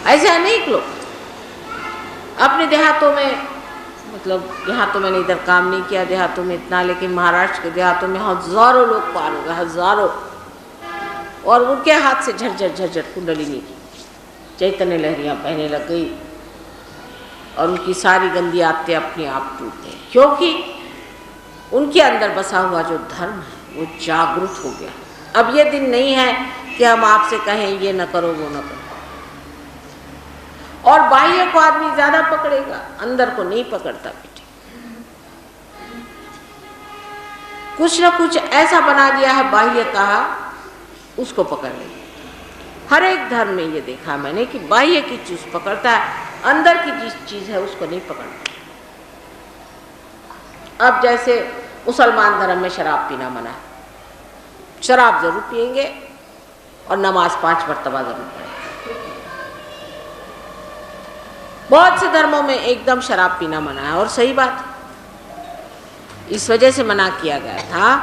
ऐसे अनेक लोग अपने देहातों में, मतलब यहाँ तो मैंने इधर काम नहीं किया देहातों में इतना, लेकिन महाराष्ट्र के देहातों में हजारों लोग पार हो गए, हजारों, और उनके हाथ से झटझट झटझट कुंडलिनी की चैतन्य लहरियाँ बहने लग गई और उनकी सारी गंदी आदतें अपने आप टूट गई, क्योंकि उनके अंदर बसा हुआ जो धर्म है वो जागरूक हो गया। अब ये दिन नहीं है कि हम आपसे कहें ये न करो वो न करो, और बाह्य को आदमी ज्यादा पकड़ेगा, अंदर को नहीं पकड़ता बेटे। कुछ न कुछ ऐसा बना दिया है बाह्यतः, उसको पकड़ लेंगे। हर एक धर्म में ये देखा मैंने कि बाह्य की चीज पकड़ता है, अंदर की जिस चीज है उसको नहीं पकड़ता। अब जैसे मुसलमान धर्म में शराब पीना मना है, शराब जरूर पिएंगे और नमाज 5 मरतबा जरूर पढ़ेंगे। बहुत से धर्मों में एकदम शराब पीना मना है, और सही बात, इस वजह से मना किया गया था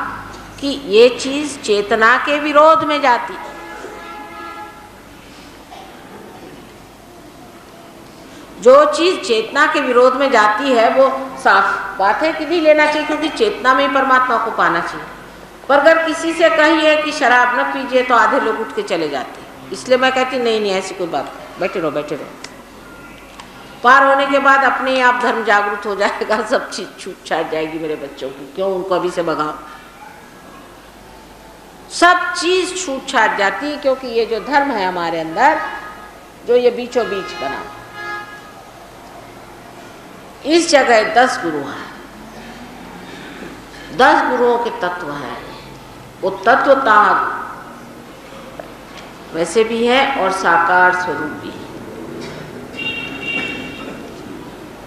कि ये चीज चेतना के विरोध में जाती। जो चीज चेतना के विरोध में जाती है वो साफ बात है कि नहीं लेना चाहिए, क्योंकि चेतना में ही परमात्मा को पाना चाहिए। पर अगर किसी से कहिए कि शराब न पीजिए तो आधे लोग उठ के चले जाते, इसलिए मैं कहती नहीं ऐसी कोई बात नहीं, बैठे रहो बैठे रहो। पार होने के बाद अपने आप धर्म जागरूक हो जाएगा, सब चीज छूट छाट जाएगी मेरे बच्चों की, क्यों उनको अभी से भगाओ। सब चीज छूट छाट जाती है, क्योंकि ये जो धर्म है हमारे अंदर, जो ये बीचों बीच बना, इस जगह 10 गुरु हैं, 10 गुरुओं के तत्व हैं। वो तत्वता वैसे भी है और साकार स्वरूप भी है,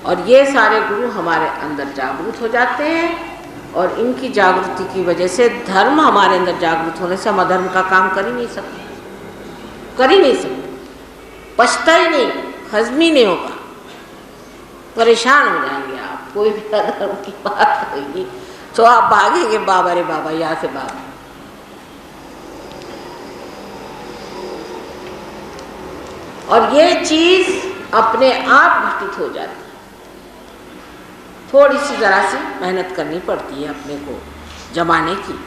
और ये सारे गुरु हमारे अंदर जागरूक हो जाते हैं, और इनकी जागृति की वजह से धर्म हमारे अंदर जागरूक होने से हम अधर्म का काम कर ही नहीं सकते, कर ही नहीं सकते, पछता ही नहीं, हजम ही नहीं होगा, परेशान हो जाएंगे आप। कोई भी अधर्म की बात होगी तो आप भागेंगे, बाबा रे बाबा, यहाँ से बाबा। और ये चीज अपने आप घटित हो जाती है, थोड़ी सी जरा सी मेहनत करनी पड़ती है अपने को जमाने की,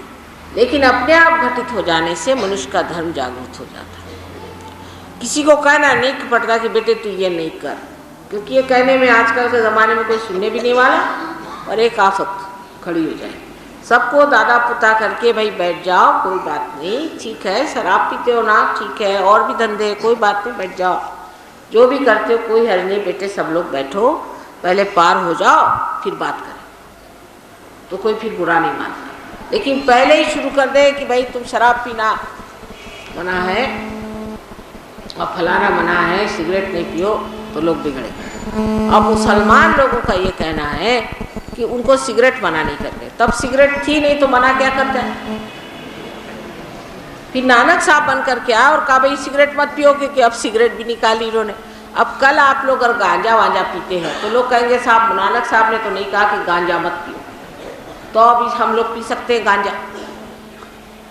लेकिन अपने आप घटित हो जाने से मनुष्य का धर्म जागरूक हो जाता है। किसी को कहना नहीं पड़ता कि बेटे तू ये नहीं कर, क्योंकि ये कहने में आजकल के ज़माने में कोई सुनने भी नहीं वाला, और एक आफत खड़ी हो जाए। सबको दादा पुता करके भाई बैठ जाओ, कोई बात नहीं, ठीक है, शराब पीते हो ना, ठीक है, और भी धंधे, कोई बात नहीं, बैठ जाओ, जो भी करते हो कोई हर्ज नहीं बेटे, सब लोग बैठो, पहले पार हो जाओ फिर बात करें, तो कोई फिर बुरा नहीं मानता। लेकिन पहले ही शुरू कर दे कि भाई तुम शराब पीना मना है और फलाना मना है, सिगरेट नहीं पियो, तो लोग बिगड़े। अब मुसलमान लोगों का ये कहना है कि उनको सिगरेट मना नहीं करते, तब सिगरेट थी नहीं तो मना क्या करते हैं। फिर नानक साहब बन करके आया और कहा भाई सिगरेट मत पियो, क्योंकि अब सिगरेट भी निकाली इन्होंने। अब कल आप लोग अगर गांजा वांजा पीते हैं तो लोग कहेंगे साहब नानक साहब ने तो नहीं कहा कि गांजा मत पियो, तो अब हम लोग पी सकते हैं गांजा।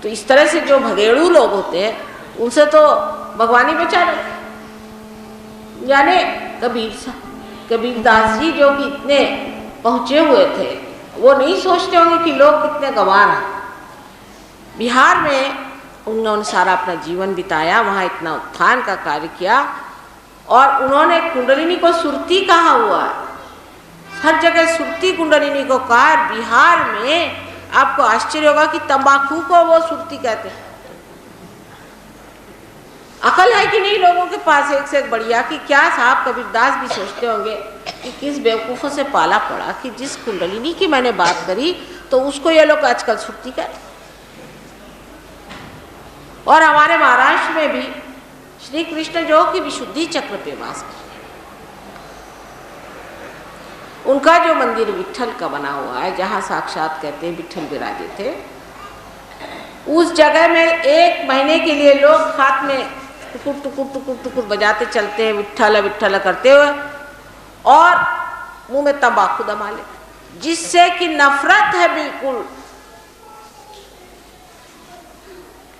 तो इस तरह से जो भगेड़ू लोग होते हैं उनसे तो भगवान ही बचा रहे। यानी कबीरदास जी जो कि इतने पहुँचे हुए थे, वो नहीं सोचते होंगे कि लोग कितने गंवार हैं। बिहार में उन्होंने सारा अपना जीवन बिताया, वहाँ इतना उत्थान का कार्य किया, और उन्होंने कुंडलिनी को सुरती कहा हुआ है, हर जगह सुरती कुंडलिनी को कहा। बिहार में आपको आश्चर्य होगा कि तंबाकू को वो सुरती कहते हैं। अकल है कि नहीं लोगों के पास एक से एक बढ़िया, कि क्या साहब कबीरदास भी सोचते होंगे कि किस बेवकूफ़ों से पाला पड़ा कि जिस कुंडलिनी की मैंने बात करी तो उसको ये लोग आजकल सुरती कहते। और हमारे महाराष्ट्र में भी श्री कृष्ण जो कि विशुद्धि चक्र पे वास करते, उनका जो मंदिर विट्ठल का बना हुआ है, जहाँ साक्षात कहते हैं विट्ठल विराजे थे, उस जगह में 1 महीने के लिए लोग हाथ में टुकुर टुकुर टुकुर टुकुर बजाते चलते हैं, विट्ठल विट्ठल करते हुए, और मुंह में तंबाकू दमा लेते, जिससे कि नफरत है बिल्कुल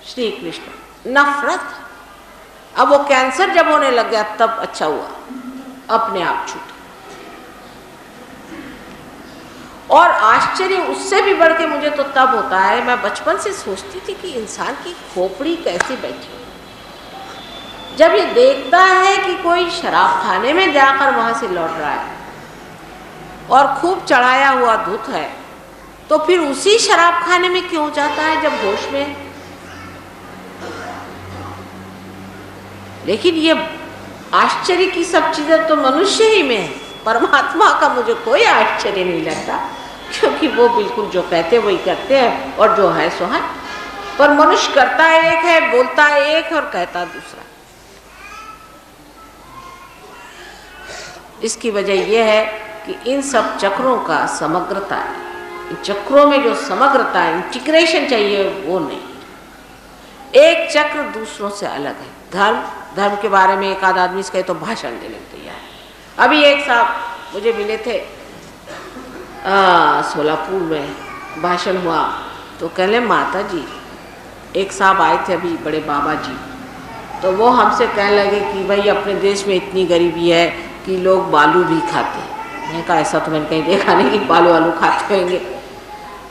श्री कृष्ण, नफरत। अब वो कैंसर जब होने लग गया तब अच्छा हुआ, अपने आप छूटा। और आश्चर्य उससे भी बढ़ के मुझे तो तब होता है, मैं बचपन से सोचती थी कि इंसान की खोपड़ी कैसे बैठी जब ये देखता है कि कोई शराब खाने में जाकर वहां से लौट रहा है और खूब चढ़ाया हुआ दूध है, तो फिर उसी शराब खाने में क्यों जाता है जब होश में। लेकिन ये आश्चर्य की सब चीजें तो मनुष्य ही में है, परमात्मा का मुझे कोई आश्चर्य नहीं लगता, क्योंकि वो बिल्कुल जो कहते वही करते हैं और जो है सो है। पर मनुष्य करता एक है, बोलता एक और कहता दूसरा। इसकी वजह यह है कि इन सब चक्रों का समग्रता है, इन चक्रों में जो समग्रता है, इंटीग्रेशन चाहिए, वो नहीं। एक चक्र दूसरों से अलग है। धर्म के बारे में एक आध आदमी से कहे तो भाषण देने को तैयार है। अभी एक साहब मुझे मिले थे सोलापुर में, भाषण हुआ तो कहले माता जी, एक साहब आए थे अभी, बड़े बाबा जी, तो वो हमसे कहने लगे कि भाई अपने देश में इतनी गरीबी है कि लोग बालू भी खाते हैं। मैंने कहा ऐसा तो मैंने कहीं देखा नहीं कि बालू आलू खाते होंगे,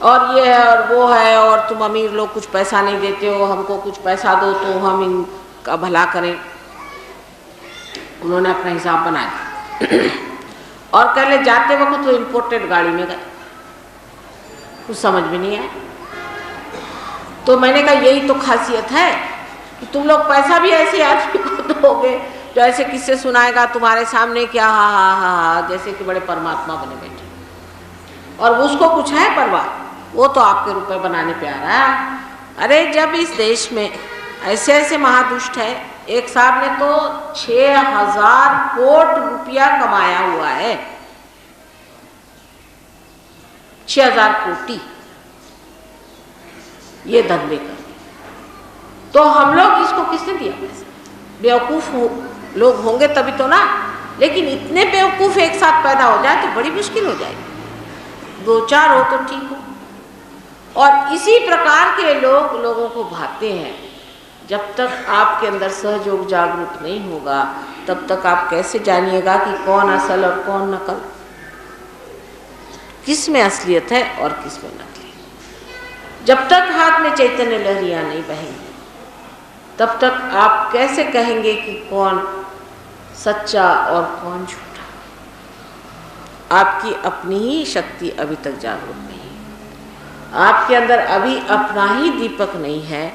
और ये है और वो है, और तुम अमीर लोग कुछ पैसा नहीं देते हो, हमको कुछ पैसा दो तो हम इनका भला करें। उन्होंने अपना हिसाब बनाया और कहले जाते वक्त तो इम्पोर्टेड गाड़ी में गए, कुछ समझ में नहीं आया। तो मैंने कहा यही तो खासियत है कि तुम लोग पैसा भी ऐसे आदमी को दोगे जो ऐसे किससे सुनाएगा तुम्हारे सामने क्या हा हा हा हा, जैसे कि बड़े परमात्मा बने बैठे, और उसको कुछ है परवाह, वो तो आपके रुपए बनाने पे आ रहा है। अरे जब इस देश में ऐसे ऐसे महादुष्ट है, एक साहब ने तो 6000 कोट रुपया कमाया हुआ है, 6000 कोटी ये धंधे कर। तो हम लोग इसको किसने दिया पैसा? बेवकूफ लोग होंगे तभी तो ना, लेकिन इतने बेवकूफ एक साथ पैदा हो जाए तो बड़ी मुश्किल हो जाएगी। 2-4 हो तो ठीक हो। और इसी प्रकार के लोग लोगों को भाते हैं। जब तक आपके अंदर सहयोग जागरूक नहीं होगा तब तक आप कैसे जानिएगा कि कौन असल और कौन नकल, किस में असलियत है और किस में नकली। जब तक हाथ में चैतन्य लहरियां नहीं बहेंगी तब तक आप कैसे कहेंगे कि कौन सच्चा और कौन झूठा। आपकी अपनी ही शक्ति अभी तक जागरूक नहीं है, आपके अंदर अभी अपना ही दीपक नहीं है।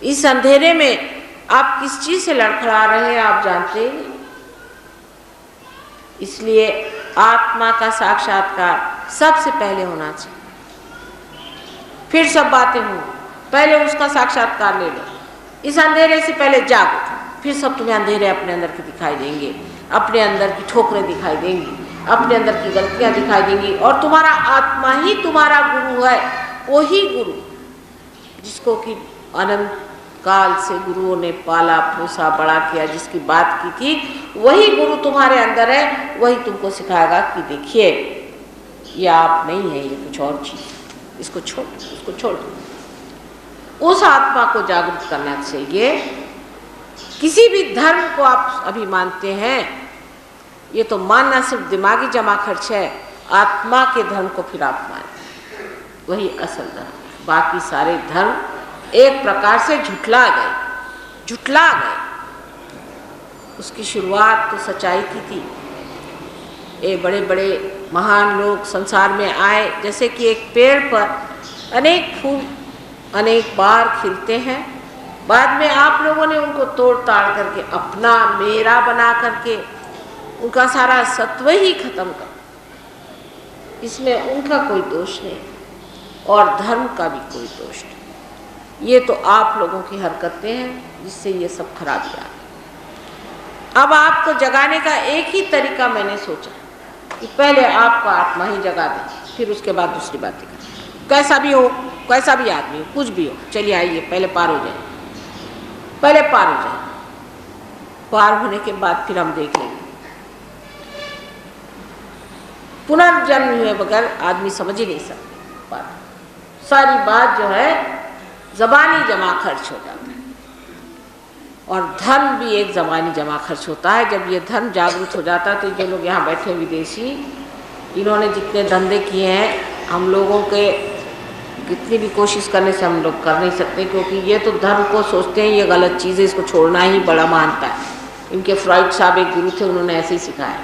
इस अंधेरे में आप किस चीज से लड़खड़ा रहे हैं आप जानते ही नहीं। इसलिए आत्मा का साक्षात्कार सबसे पहले होना चाहिए, फिर सब बातें हों। पहले उसका साक्षात्कार ले लो। इस अंधेरे से पहले जाग उठो, फिर सब तुम्हें अंधेरे अपने अंदर के दिखाई देंगे, अपने अंदर की ठोकरें दिखाई देंगी, अपने अंदर की गलतियां दिखाई देंगी। और तुम्हारा आत्मा ही तुम्हारा गुरु है, वही गुरु जिसको कि अनंत काल से गुरुओं ने पाला पोसा बड़ा किया, जिसकी बात की थी, वही गुरु तुम्हारे अंदर है। वही तुमको सिखाएगा कि देखिए ये आप नहीं है, ये कुछ और चीज, इसको छोड़, उसको छोड़। उस आत्मा को जागरूक करना चाहिए। किसी भी धर्म को आप अभी मानते हैं, ये तो मानना सिर्फ दिमागी जमा खर्च है। आत्मा के धर्म को फिर आप माने, वही असल धर्म। बाकी सारे धर्म एक प्रकार से झुठला गए। उसकी शुरुआत तो सच्चाई की थी। ये बड़े बड़े महान लोग संसार में आए, जैसे कि एक पेड़ पर अनेक फूल अनेक बार खिलते हैं, बाद में आप लोगों ने उनको तोड़ ताड़ करके अपना मेरा बना करके उनका सारा सत्व ही खत्म कर। इसमें उनका कोई दोष नहीं और धर्म का भी कोई दोष नहीं। ये तो आप लोगों की हरकतें हैं जिससे ये सब खराब हुआ। अब आपको जगाने का एक ही तरीका मैंने सोचा कि पहले आपका आत्मा ही जगा दें, फिर उसके बाद दूसरी बातें करें। कैसा भी हो, कैसा भी आदमी हो, कुछ भी हो, चलिए आइए पहले पार हो जाए, पहले पार हो जाए। पार होने के बाद फिर हम देख लेंगे। पुनर्जन्म हुए बगैर आदमी समझ ही नहीं सकते बात। सारी बात जो है जबानी जमा खर्च हो जाता है। और धन भी एक ज़मानी जमा खर्च होता है। जब ये धन जागरूक हो जाता है तो जो लोग यहाँ बैठे विदेशी, इन्होंने जितने धंधे किए हैं, हम लोगों के कितनी भी कोशिश करने से हम लोग कर नहीं सकते, क्योंकि ये तो धर्म को सोचते हैं ये गलत चीज़ है, इसको छोड़ना ही बड़ा मानता है। इनके फ्रॉइड साहब एक गुरु थे, उन्होंने ऐसे ही सिखाया,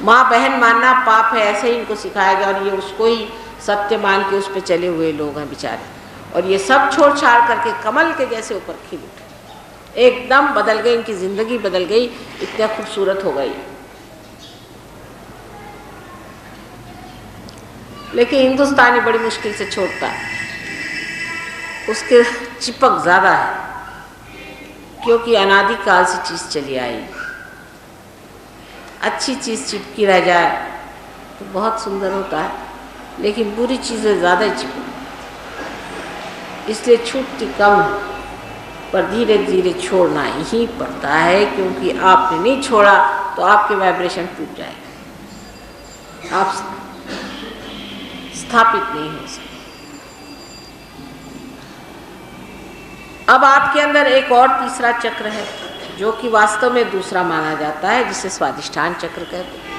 माँ बहन मानना पाप है, ऐसे ही इनको सिखाया गया और ये उसको ही सत्य मान के उस पर चले हुए लोग हैं बेचारे। और ये सब छोड़ छाड़ करके कमल के जैसे ऊपर खिल उठे, एकदम बदल गई, इनकी ज़िंदगी बदल गई, इतना खूबसूरत हो गई। लेकिन हिंदुस्तानी बड़ी मुश्किल से छोड़ता है, उसके चिपक ज़्यादा है, क्योंकि अनादिकाल से चीज़ चली आई। अच्छी चीज़ चिपकी रह जाए तो बहुत सुंदर होता है, लेकिन बुरी चीज़ें ज़्यादा ही चिपक, इसलिए छूटती कम, पर धीरे धीरे छोड़ना ही पड़ता है, क्योंकि आपने नहीं छोड़ा तो आपके वाइब्रेशन टूट जाएगा, आप स्थापित नहीं हो सकते। अब आपके अंदर एक और तीसरा चक्र है, जो कि वास्तव में दूसरा माना जाता है, जिसे स्वादिष्ठान चक्र कहते हैं।